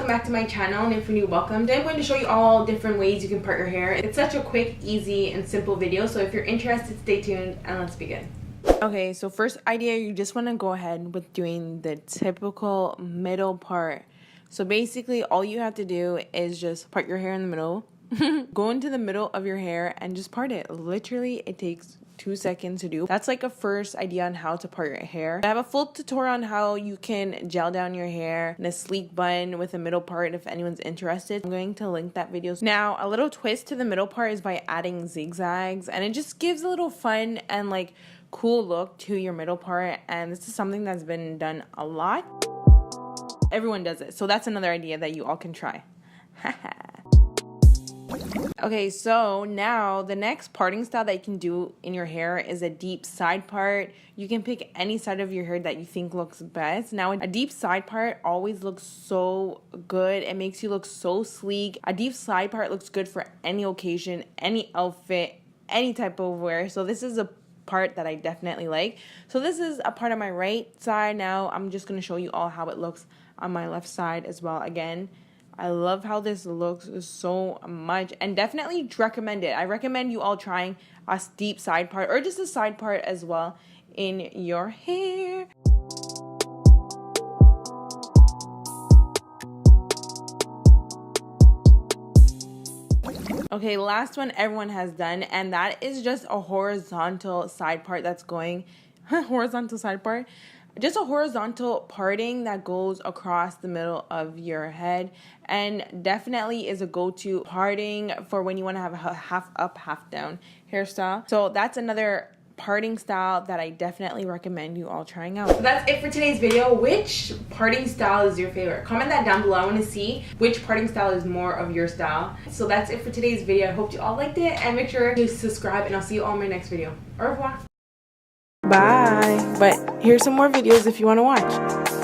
welcome back to my channel, and if you're new, welcome. Today I'm going to show you all different ways you can part your hair. It's such a quick, easy, and simple video, so if you're interested, stay tuned and let's begin. Okay, so first idea, you just want to go ahead with doing the typical middle part. So basically all you have to do is just part your hair in the middle. Go into the middle of your hair and just part it. Literally, it takes 2 seconds to do. That's like a first idea on how to part your hair. I have a full tutorial on how you can gel down your hair in a sleek bun with a middle part if anyone's interested. I'm going to link that video. Now, a little twist to the middle part is by adding zigzags, and it just gives a little fun and like cool look to your middle part, and this is something that's been done a lot. Everyone does it, so that's another idea that you all can try. Okay, so now the next parting style that you can do in your hair is a deep side part. You can pick any side of your hair that you think looks best. Now, a deep side part always looks so good. It makes you look so sleek. A deep side part looks good for any occasion, any outfit, any type of wear. So this is a part that I definitely like. So this is a part on my right side. Now I'm just going to show you all how it looks on my left side as well. Again, I love how this looks so much, and definitely recommend it. I recommend you all trying a deep side part or just a side part as well in your hair. Okay, last one everyone has done, and that is just a horizontal side part that's going horizontal side part. Just a horizontal parting that goes across the middle of your head, and definitely is a go-to parting for when you want to have a half up, half down hairstyle. So that's another parting style that I definitely recommend you all trying out. So that's it for today's video. Which parting style is your favorite? Comment that down below. I want to see which parting style is more of your style. So that's it for today's video. I hope you all liked it, and make sure to subscribe, and I'll see you all in my next video. Au revoir. Bye. But here's some more videos if you want to watch.